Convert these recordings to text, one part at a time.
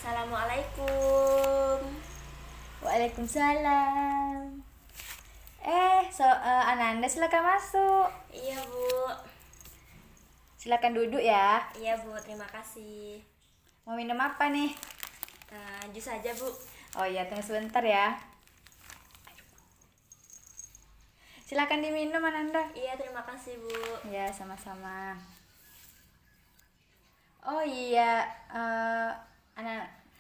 Assalamualaikum. Waalaikumsalam. Ananda silakan masuk. Iya Bu. Silakan duduk ya. Iya Bu, terima kasih. Mau minum apa nih? Jus aja Bu. Oh iya, tunggu sebentar ya. Silakan diminum Ananda. Iya, terima kasih Bu. Ya, sama-sama. Oh iya,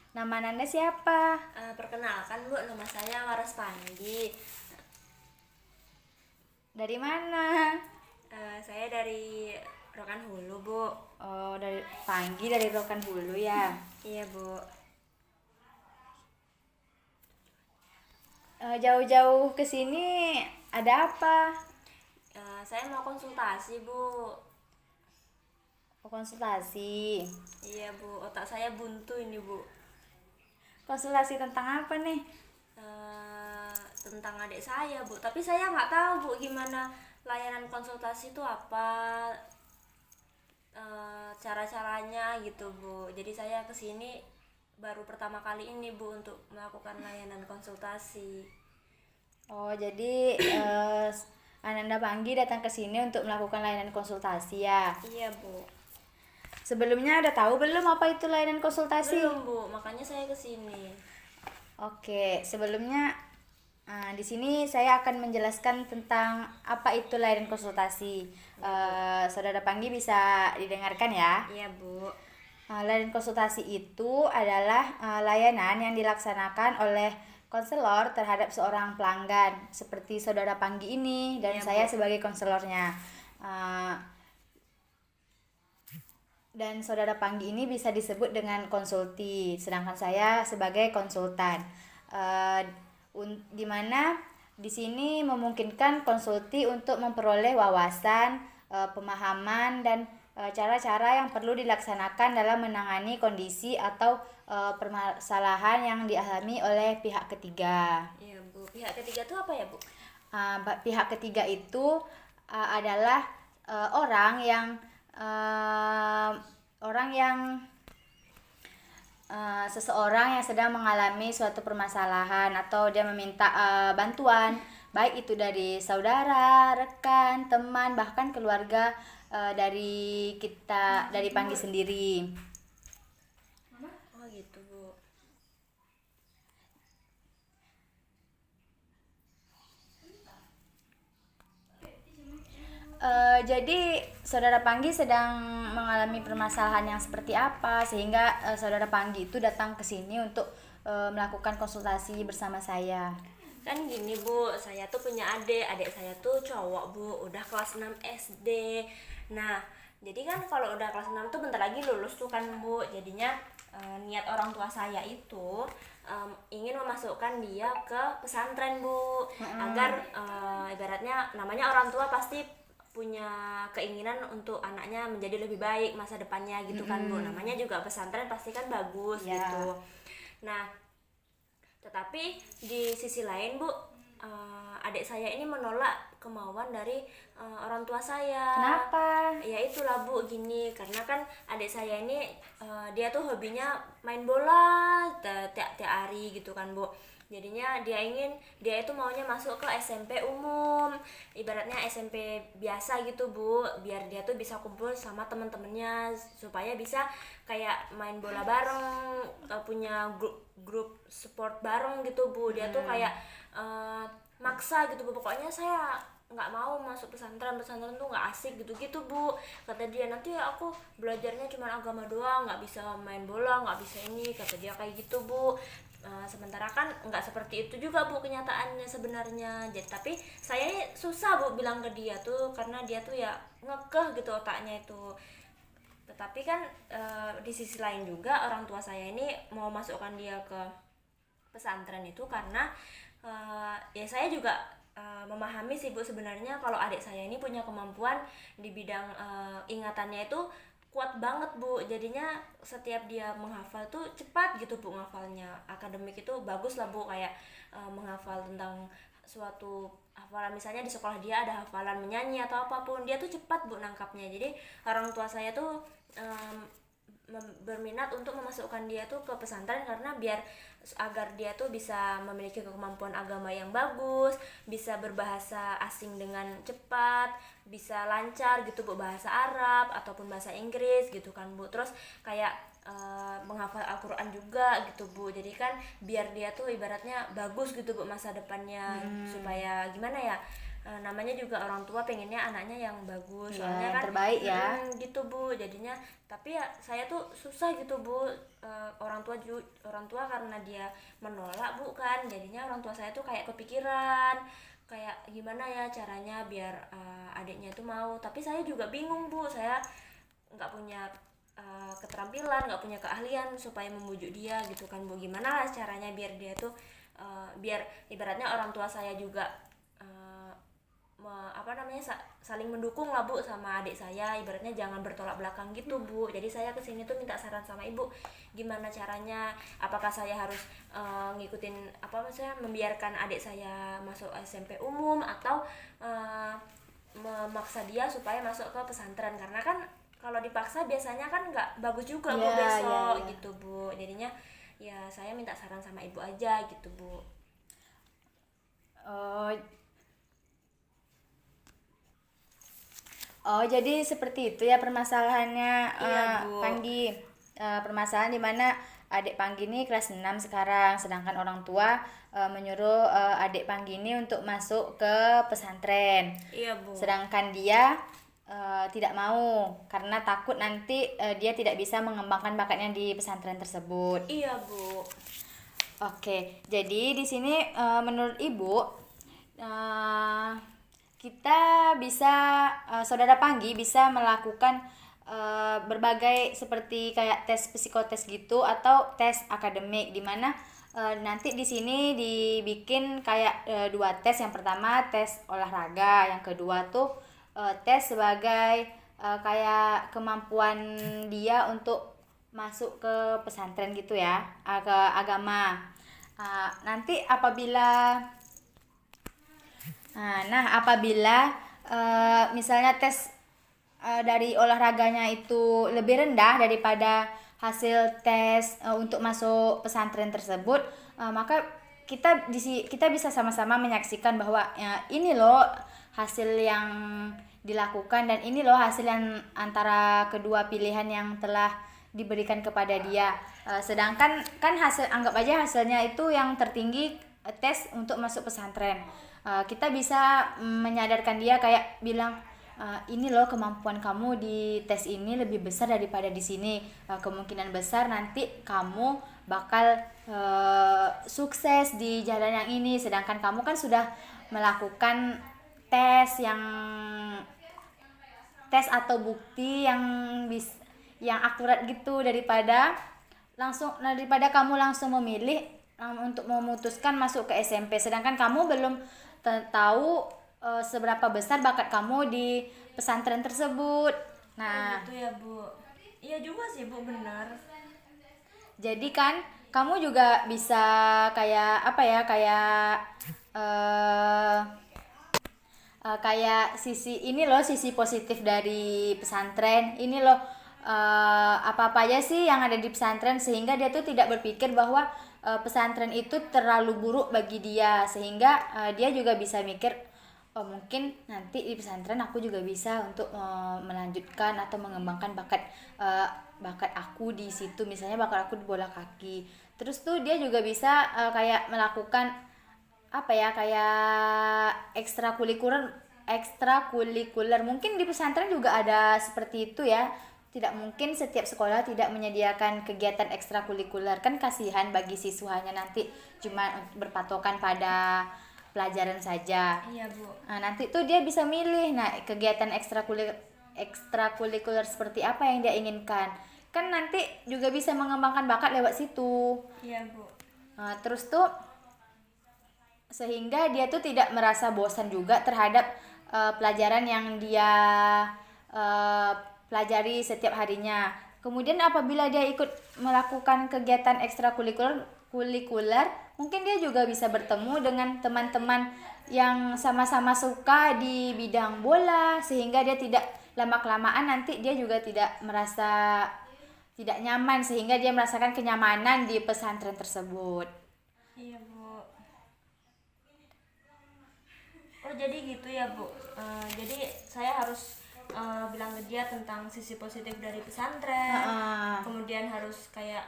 nama Ananda siapa? Perkenalkan Bu, nama saya Waras Pandi. Dari mana? Saya dari Rokan Hulu Bu. Oh, dari Panggi dari Rokan Hulu ya. Iya Bu. Jauh-jauh ke sini ada apa? Saya mau konsultasi Bu. Oh, konsultasi. Iya Bu, otak saya buntu ini Bu. Konsultasi tentang apa nih? Tentang adik saya Bu, tapi saya nggak tahu Bu gimana layanan konsultasi itu apa, cara-caranya gitu Bu. Jadi saya kesini baru pertama kali ini Bu untuk melakukan layanan konsultasi. Oh, jadi Ananda Panggi datang ke sini untuk melakukan layanan konsultasi ya. Iya Bu. Sebelumnya udah tahu belum apa itu layanan konsultasi? Belum Bu, makanya saya kesini. Oke, sebelumnya di sini saya akan menjelaskan tentang apa itu layanan konsultasi. Saudara Panggi bisa didengarkan ya. Iya Bu. Layanan konsultasi itu adalah layanan yang dilaksanakan oleh konselor terhadap seorang pelanggan seperti saudara Panggi ini dan Iya, saya Bu. sebagai konselornya. Dan saudara Panggi ini bisa disebut dengan konsulti, sedangkan saya sebagai konsultan. Di mana di sini memungkinkan konsulti untuk memperoleh wawasan, pemahaman dan cara-cara yang perlu dilaksanakan dalam menangani kondisi atau permasalahan yang dialami oleh pihak ketiga. Iya Bu. Pihak ketiga itu apa ya Bu? Pihak ketiga itu adalah orang yang seseorang yang sedang mengalami suatu permasalahan atau dia meminta bantuan, baik itu dari saudara, rekan, teman, bahkan keluarga dari kita, dari Panggi sendiri. Oh gitu Bu. Jadi saudara Panggi sedang mengalami permasalahan yang seperti apa sehingga saudara Panggi itu datang ke sini untuk melakukan konsultasi bersama saya. Kan gini Bu, saya tuh punya adik saya tuh cowok Bu, udah kelas 6 SD. Nah, jadi kan kalau udah kelas 6 tuh bentar lagi lulus tuh kan Bu. Jadinya niat orang tua saya itu ingin memasukkan dia ke pesantren Bu, agar ibaratnya namanya orang tua pasti punya keinginan untuk anaknya menjadi lebih baik masa depannya gitu kan Bu. Namanya juga pesantren pasti kan bagus gitu. Nah, tetapi di sisi lain Bu, adik saya ini menolak kemauan dari orang tua saya. Kenapa? Ya itulah Bu, gini, karena kan adik saya ini dia tuh hobinya main bola tiap hari gitu kan Bu. Jadinya dia itu maunya masuk ke SMP umum, ibaratnya SMP biasa gitu Bu, biar dia tuh bisa kumpul sama temen-temennya supaya bisa kayak main bola bareng, punya grup sport bareng gitu Bu. Dia tuh kayak maksa gitu Bu, pokoknya saya nggak mau masuk pesantren tuh nggak asik gitu Bu, kata dia. Nanti aku belajarnya cuma agama doang, nggak bisa main bola, nggak bisa ini, kata dia kayak gitu Bu. Sementara kan nggak seperti itu juga Bu kenyataannya sebenarnya. Jadi tapi saya susah Bu bilang ke dia tuh, karena dia tuh ya ngekeh gitu otaknya itu. Tetapi kan di sisi lain juga orang tua saya ini mau masukkan dia ke pesantren itu karena ya saya juga memahami sih Bu sebenarnya kalau adik saya ini punya kemampuan di bidang ingatannya itu kuat banget Bu. Jadinya setiap dia menghafal tuh cepat gitu Bu ngafalnya. Akademik itu bagus lah Bu, kayak menghafal tentang suatu hafalan, misalnya di sekolah dia ada hafalan menyanyi atau apapun, dia tuh cepat Bu nangkapnya. Jadi orang tua saya tuh berminat untuk memasukkan dia tuh ke pesantren, karena agar dia tuh bisa memiliki kemampuan agama yang bagus, bisa berbahasa asing dengan cepat, bisa lancar gitu Bu, bahasa Arab ataupun bahasa Inggris gitu kan Bu. Terus kayak menghafal Al-Quran juga gitu Bu. Jadi kan biar dia tuh ibaratnya bagus gitu Bu masa depannya, supaya gimana ya, namanya juga orang tua pengennya anaknya yang bagus, Ya, soalnya yang kan terbaik ya. gitu Bu. Jadinya tapi ya saya tuh susah gitu Bu, orang tua karena dia menolak Bu kan, jadinya orang tua saya tuh kayak kepikiran kayak gimana ya caranya biar adiknya itu mau. Tapi saya juga bingung Bu, saya nggak punya keterampilan, nggak punya keahlian supaya membujuk dia gitu kan Bu. Gimana caranya biar dia tuh biar ibaratnya orang tua saya juga saling mendukung lah Bu sama adik saya, ibaratnya jangan bertolak belakang gitu Bu. Jadi saya kesini tuh minta saran sama Ibu, gimana caranya, apakah saya harus ngikutin maksudnya membiarkan adik saya masuk SMP umum, atau memaksa dia supaya masuk ke pesantren, karena kan kalau dipaksa biasanya kan nggak bagus juga Bu besok gitu Bu. Jadinya ya saya minta saran sama Ibu aja gitu Bu. Jadi seperti itu ya permasalahannya. Iya, Bu. Panggi. Permasalahan dimana adik Panggi ini kelas 6 sekarang, sedangkan orang tua menyuruh adik Panggi ini untuk masuk ke pesantren. Iya Bu. Sedangkan dia tidak mau karena takut nanti dia tidak bisa mengembangkan bakatnya di pesantren tersebut. Iya Bu. Oke, jadi di sini menurut Ibu kita bisa Saudara Panggi bisa melakukan berbagai seperti kayak tes psikotes gitu atau tes akademik, di mana nanti di sini dibikin kayak 2 tes. Yang pertama tes olahraga, yang kedua tuh tes sebagai kayak kemampuan dia untuk masuk ke pesantren gitu ya, ke agama. Nanti apabila misalnya tes dari olahraganya itu lebih rendah daripada hasil tes untuk masuk pesantren tersebut, maka kita bisa sama-sama menyaksikan bahwa ini loh hasil yang dilakukan dan ini loh hasil yang antara kedua pilihan yang telah diberikan kepada dia. Sedangkan kan anggap aja hasilnya itu yang tertinggi tes untuk masuk pesantren. Kita bisa menyadarkan dia kayak bilang, ini loh kemampuan kamu di tes ini lebih besar daripada di sini. Kemungkinan besar nanti kamu bakal sukses di jalan yang ini. Sedangkan kamu kan sudah melakukan tes atau bukti yang akurat gitu, daripada kamu langsung memilih untuk memutuskan masuk ke SMP sedangkan kamu belum tahu seberapa besar bakat kamu di pesantren tersebut. Nah, gitu ya Bu. Iya juga sih Bu, benar. Jadi kan kamu juga bisa kayak kayak sisi positif dari pesantren ini loh. Apa aja sih yang ada di pesantren, sehingga dia tuh tidak berpikir bahwa pesantren itu terlalu buruk bagi dia, sehingga dia juga bisa mikir, mungkin nanti di pesantren aku juga bisa untuk melanjutkan atau mengembangkan bakat aku di situ, misalnya bakat aku di bola kaki. Terus tuh dia juga bisa kayak melakukan kayak ekstrakurikuler. Mungkin di pesantren juga ada seperti itu ya. Tidak mungkin setiap sekolah tidak menyediakan kegiatan ekstrakurikuler, kan kasihan bagi siswanya nanti cuma berpatokan pada pelajaran saja. Iya Bu. Nah, nanti tuh dia bisa milih kegiatan ekstrakurikuler seperti apa yang dia inginkan. Kan nanti juga bisa mengembangkan bakat lewat situ. Iya Bu. Terus tuh sehingga dia tuh tidak merasa bosan juga terhadap pelajaran yang dia pelajari setiap harinya. Kemudian apabila dia ikut melakukan kegiatan ekstrakurikuler, mungkin dia juga bisa bertemu dengan teman-teman yang sama-sama suka di bidang bola, sehingga dia tidak lama-kelamaan nanti dia juga tidak merasa tidak nyaman sehingga dia merasakan kenyamanan di pesantren tersebut. Iya Bu. Oh jadi gitu ya Bu. Jadi saya harus bilang ke dia tentang sisi positif dari pesantren. Kemudian harus kayak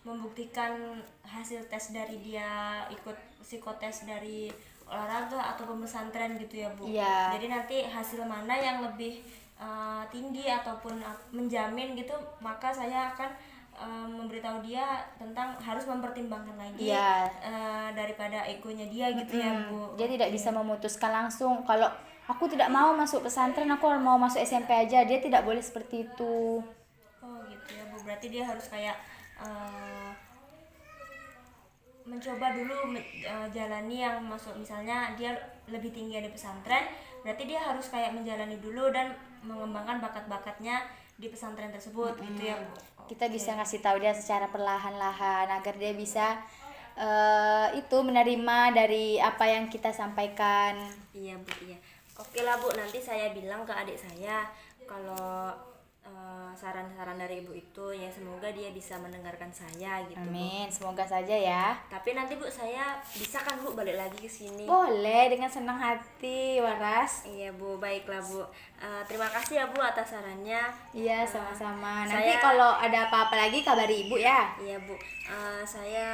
membuktikan hasil tes dari dia ikut psikotes dari olahraga atau pesantren gitu ya Bu. Iya. Jadi nanti hasil mana yang lebih tinggi ataupun menjamin gitu, maka saya akan memberitahu dia tentang harus mempertimbangkan lagi Iya. daripada egonya dia gitu ya Bu. Dia tidak bisa memutuskan langsung kalau aku tidak mau masuk pesantren, aku mau masuk SMP aja. Dia tidak boleh seperti itu. Oh gitu ya Bu, berarti dia harus kayak mencoba dulu jalani yang masuk, misalnya dia lebih tinggi di pesantren, berarti dia harus kayak menjalani dulu dan mengembangkan bakat-bakatnya di pesantren tersebut gitu ya Bu. Kita bisa ngasih tahu dia secara perlahan-lahan agar dia bisa itu menerima dari apa yang kita sampaikan. Iya Bu, iya. Oke lah Bu, nanti saya bilang ke adik saya kalau saran-saran dari Ibu itu ya semoga dia bisa mendengarkan saya gitu Bu. Amin, semoga saja ya. Tapi nanti Bu saya bisa kan Bu balik lagi ke sini? Boleh, dengan senang hati, Waras. Iya Bu, baiklah Bu. Terima kasih ya Bu atas sarannya. Iya, sama-sama. Nanti saya- kalau ada apa-apa lagi kabari Ibu ya. Iya Bu, saya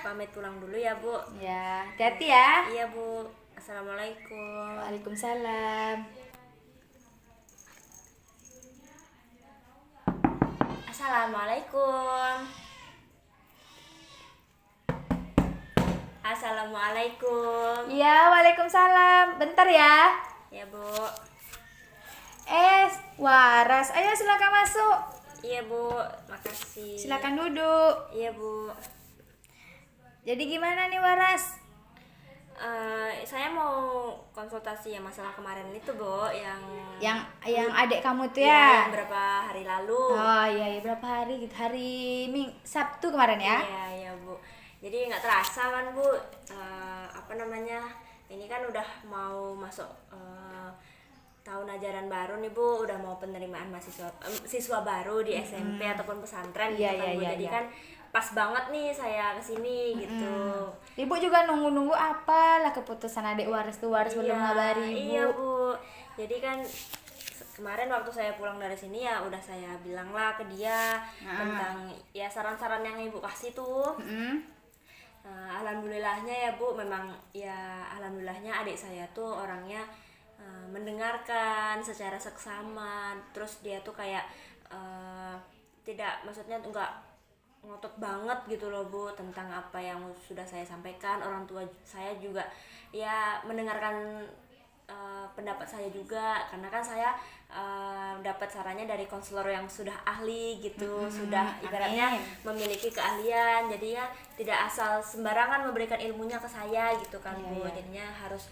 pamit pulang dulu ya Bu. Ya, hati-hati ya. Iya Bu, Assalamualaikum. Waalaikumsalam. Assalamualaikum. Assalamualaikum. Iya, waalaikumsalam. Bentar ya. Ya Bu. Waras. Ayo silakan masuk. Iya Bu, makasih. Silakan duduk. Iya Bu. Jadi gimana nih Waras? Saya mau konsultasi yang masalah kemarin itu Bu, Yang adik kamu tuh ya, ya? beberapa hari lalu. Oh iya, berapa hari gitu? Sabtu kemarin ya? Iya Bu. Jadi nggak terasa kan Bu, apa namanya? Ini kan udah mau masuk tahun ajaran baru nih Bu, udah mau penerimaan siswa baru di SMP ataupun pesantren gitu Iya, kan iya, Bu. iya, Jadi iya. kan pas banget nih saya kesini gitu. Ibu juga nunggu-nunggu apalah keputusan adik Waras tuh. Waras belum ngabari Ibu. Iya Bu. Jadi kan kemarin waktu saya pulang dari sini ya udah saya bilang lah ke dia tentang ya saran-saran yang Ibu kasih tuh. Alhamdulillahnya ya Bu, memang ya alhamdulillahnya adik saya tuh orangnya mendengarkan secara seksama, terus dia tuh kayak tidak, maksudnya enggak ngotot banget gitu loh Bu tentang apa yang sudah saya sampaikan. Orang tua saya juga ya mendengarkan pendapat saya juga, karena kan saya dapat sarannya dari konselor yang sudah ahli gitu, sudah ibaratnya memiliki keahlian, jadi ya tidak asal sembarangan memberikan ilmunya ke saya gitu kan Bu. Jadinya harus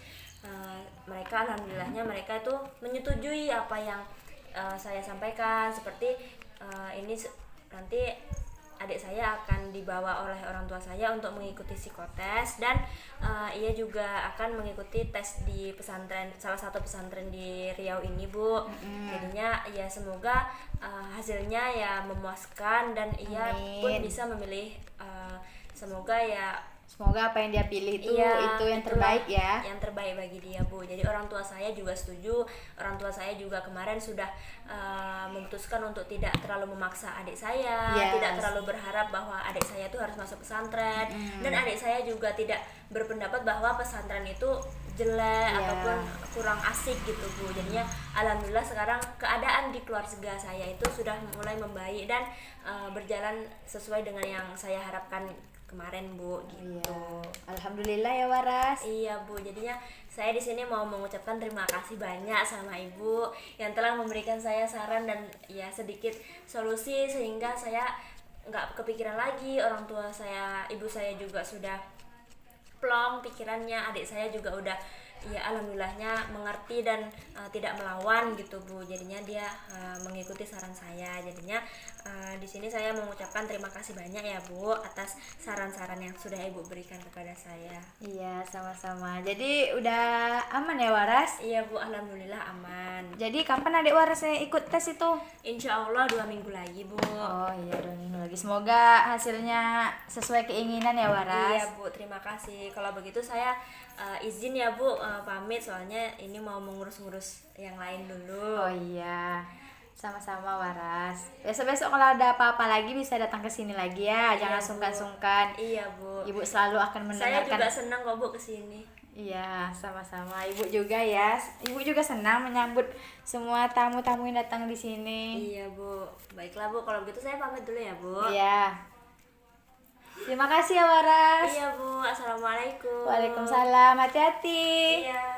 mereka, alhamdulillahnya mereka itu menyetujui apa yang saya sampaikan, seperti ini nanti adik saya akan dibawa oleh orang tua saya untuk mengikuti psikotes, dan ia juga akan mengikuti tes di pesantren, salah satu pesantren di Riau ini Bu. Jadinya ya semoga hasilnya ya memuaskan dan ia pun bisa memilih, semoga apa yang dia pilih itu yang itulah terbaik ya. yang terbaik bagi dia Bu. Jadi orang tua saya juga setuju. Orang tua saya juga kemarin sudah memutuskan untuk tidak terlalu memaksa adik saya, tidak terlalu berharap bahwa adik saya itu harus masuk pesantren, dan adik saya juga tidak berpendapat bahwa pesantren itu jelek ataupun kurang asik gitu Bu. Jadinya alhamdulillah sekarang keadaan di keluarga saya itu sudah mulai membaik dan berjalan sesuai dengan yang saya harapkan kemarin Bu gitu. Alhamdulillah ya Waras. Iya Bu, jadinya saya di sini mau mengucapkan terima kasih banyak sama Ibu yang telah memberikan saya saran dan ya sedikit solusi, sehingga saya nggak kepikiran lagi. Orang tua saya, ibu saya juga sudah plong pikirannya, adik saya juga udah ya alhamdulillahnya mengerti dan tidak melawan gitu Bu. Jadinya dia mengikuti saran saya. Jadinya Di sini saya mengucapkan terima kasih banyak ya Bu atas saran-saran yang sudah Ibu berikan kepada saya. Iya, sama-sama. Jadi udah aman ya Waras? Iya Bu, alhamdulillah aman. Jadi kapan adik Warasnya ikut tes itu? Insya Allah 2 minggu lagi Bu. Oh iya, 2 minggu lagi. Semoga hasilnya sesuai keinginan ya Waras. Iya Bu, terima kasih. Kalau begitu saya izin ya Bu, pamit soalnya ini mau mengurus-ngurus yang lain dulu. Oh iya, sama-sama Waras. Besok-besok kalau ada apa-apa lagi bisa datang ke sini lagi ya. Jangan Bu. sungkan-sungkan. Iya Bu. Ibu selalu akan Saya mendengarkan. juga senang kok Bu kesini. Iya, sama-sama. Ibu juga ya. Ibu juga senang menyambut semua tamu-tamu yang datang di sini. Iya Bu. Baiklah Bu, kalau begitu saya pamit dulu ya Bu. Iya. Terima kasih ya Waras. Iya Bu, assalamualaikum. Waalaikumsalam. Hati-hati. Iya.